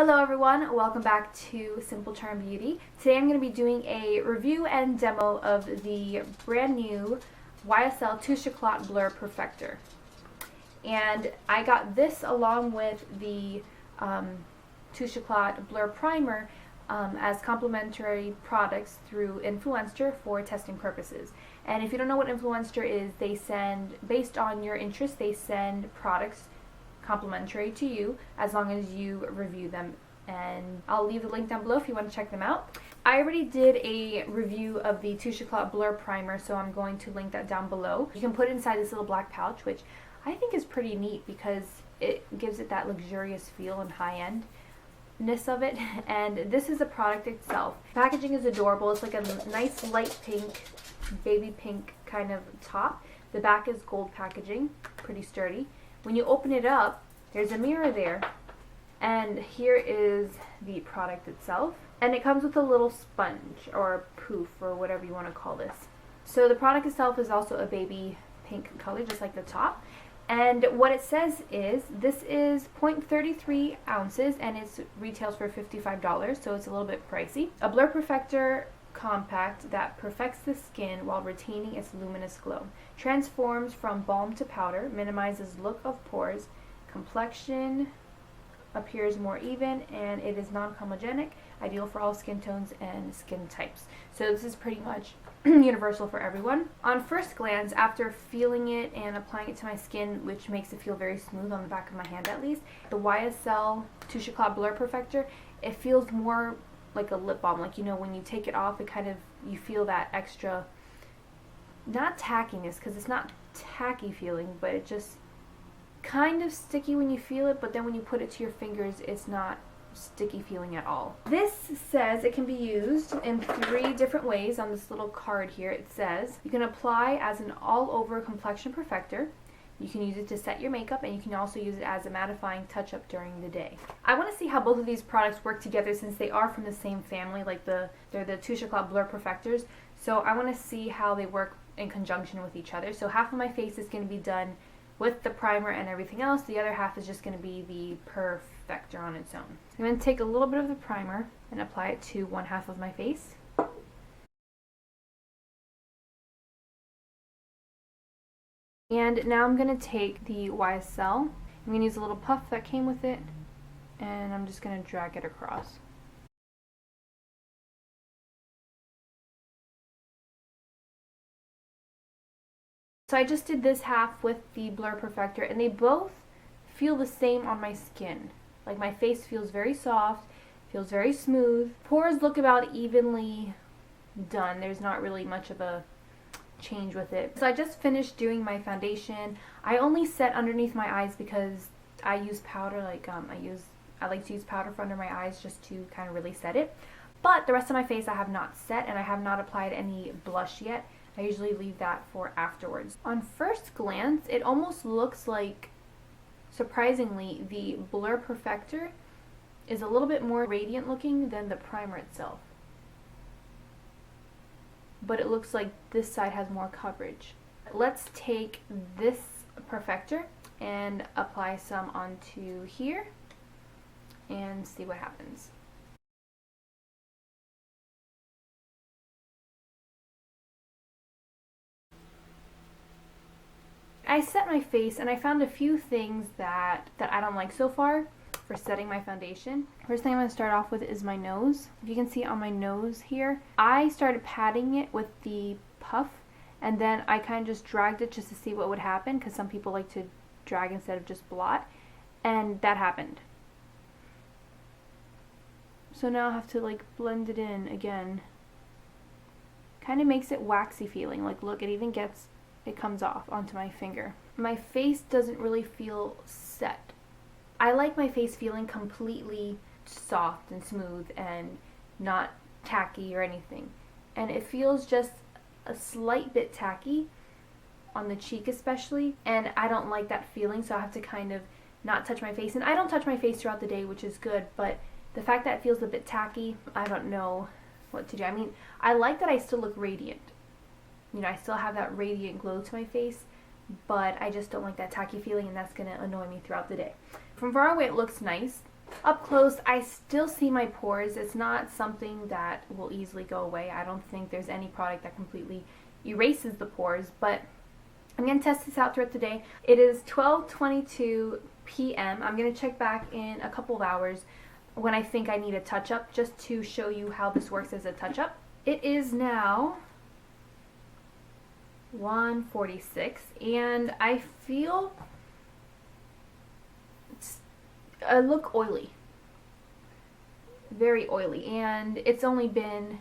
Hello everyone, welcome back to Simple Charm Beauty. Today I'm going to be doing a review and demo of the brand new YSL Touche Eclat Blur Perfector. And I got this along with the Touche Eclat Blur Primer as complimentary products through Influenster for testing purposes. And if you don't know what Influenster is, they send, based on your interest, they send products complimentary to you as long as you review them, and I'll leave the link down below if you want to check them out. I already did a review of the Touche Eclat Blur Primer, so I'm going to link that down below. You can put it inside this little black pouch, which I think is pretty neat because it gives it that luxurious feel and high-endness of it. And this is the product itself. Packaging is adorable. It's like a nice light pink, baby pink kind of top. The back is gold packaging, pretty sturdy. When you open it up, there's a mirror there, and here is the product itself. And it comes with a little sponge or poof or whatever you want to call this. So the product itself is also a baby pink color, just like the top. And what it says is this is 0.33 ounces and it retails for $55, so it's a little bit pricey. A Blur Perfector compact that perfects the skin while retaining its luminous glow. Transforms from balm to powder, minimizes look of pores, complexion appears more even, and it is non-comedogenic, ideal for all skin tones and skin types. So this is pretty much universal for everyone. On first glance, after feeling it and applying it to my skin, which makes it feel very smooth on the back of my hand at least, the YSL Touche Eclat Blur Perfector, it feels more like a lip balm. Like, you know, when you take it off, it kind of, you feel that extra, not tackiness, because it's not tacky feeling, but it just kind of sticky when you feel it, but then when you put it to your fingers, it's not sticky feeling at all. This says it can be used in 3 different ways. On this little card here, it says you can apply as an all-over complexion perfector. You can use it to set your makeup, and you can also use it as a mattifying touch-up during the day. I want to see how both of these products work together since they are from the same family, like they're the Touche Eclat Blur Perfectors. So I want to see how they work in conjunction with each other. So half of my face is going to be done with the primer and everything else. The other half is just going to be the Perfector on its own. I'm going to take a little bit of the primer and apply it to one half of my face. And now I'm going to take the YSL. I'm going to use a little puff that came with it, and I'm just going to drag it across. So I just did this half with the Blur Perfector, and they both feel the same on my skin. Like, my face feels very soft, feels very smooth. Pores look about evenly done. There's not really much of a change with it. So I just finished doing my foundation. I only set underneath my eyes because I use powder, like I like to use powder for under my eyes just to kind of really set it. But the rest of my face I have not set, and I have not applied any blush yet. I usually leave that for afterwards. On first glance, it almost looks like, surprisingly, the Blur Perfector is a little bit more radiant looking than the primer itself. But it looks like this side has more coverage. Let's take this Perfector and apply some onto here and see what happens. I set my face, and I found a few things that I don't like so far for setting my foundation. First thing I'm going to start off with is my nose. If you can see on my nose here, I started patting it with the puff, and then I kind of just dragged it just to see what would happen, because some people like to drag instead of just blot, and that happened. So now I have to like blend it in again. Kind of makes it waxy feeling. Like, look, it comes off onto my finger. My face doesn't really feel set. I like my face feeling completely soft and smooth and not tacky or anything. And it feels just a slight bit tacky on the cheek especially, and I don't like that feeling, so I have to kind of not touch my face. And I don't touch my face throughout the day, which is good, but the fact that it feels a bit tacky, I don't know what to do. I mean, I like that I still look radiant. You know, I still have that radiant glow to my face, but I just don't like that tacky feeling, and that's going to annoy me throughout the day. From far away it looks nice. Up close, I still see my pores. It's not something that will easily go away. I don't think there's any product that completely erases the pores, but I'm going to test this out throughout the day. It is 12:22 p.m. I'm going to check back in a couple of hours when I think I need a touch-up, just to show you how this works as a touch-up. It is now 1:46, and I feel I look oily, very oily, and it's only been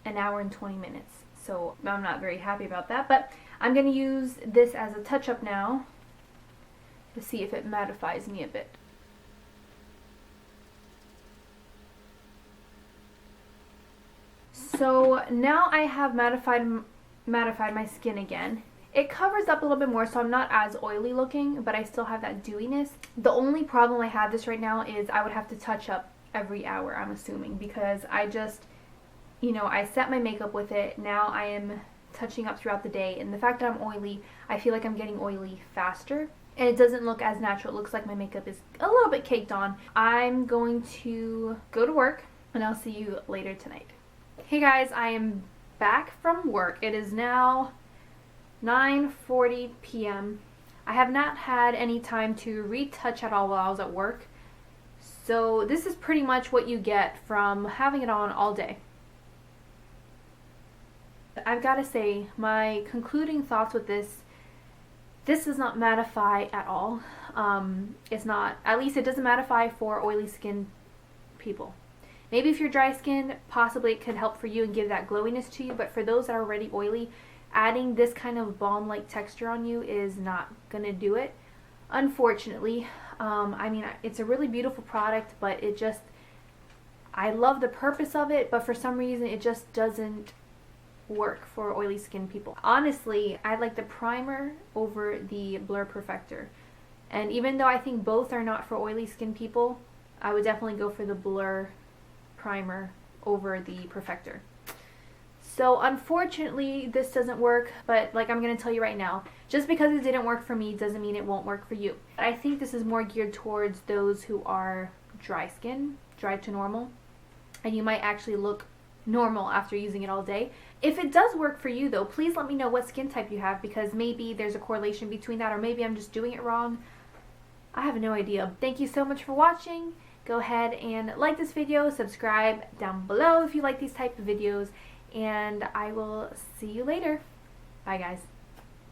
an hour and 20 minutes, so I'm not very happy about that, but I'm going to use this as a touch-up now to see if it mattifies me a bit. So now I have mattified my skin again. It covers up a little bit more, so I'm not as oily looking, but I still have that dewiness. The only problem I have this right now is I would have to touch up every hour, I'm assuming, because I just, you know, I set my makeup with it. Now I am touching up throughout the day, and the fact that I'm oily, I feel like I'm getting oily faster, and it doesn't look as natural. It looks like my makeup is a little bit caked on. I'm going to go to work, and I'll see you later tonight. Hey guys, I am back from work. It is now 9:40 p.m. I have not had any time to retouch at all while I was at work. So this is pretty much what you get from having it on all day. I've got to say, my concluding thoughts with this does not mattify at all. It's not, at least it doesn't mattify for oily skin people. Maybe if you're dry skinned, possibly it could help for you and give that glowiness to you, but for those that are already oily, adding this kind of balm-like texture on you is not gonna do it, unfortunately. I mean, it's a really beautiful product, but it just, I love the purpose of it, but for some reason it just doesn't work for oily skin people. Honestly, I like the primer over the Blur Perfector, and even though I think both are not for oily skin people, I would definitely go for the Blur primer over the Perfector. So unfortunately this doesn't work, but like I'm going to tell you right now, just because it didn't work for me doesn't mean it won't work for you. I think this is more geared towards those who are dry skin, dry to normal, and you might actually look normal after using it all day. If it does work for you though, please let me know what skin type you have, because maybe there's a correlation between that, or maybe I'm just doing it wrong. I have no idea. Thank you so much for watching. Go ahead and like this video, subscribe down below if you like these type of videos, and I will see you later. Bye guys.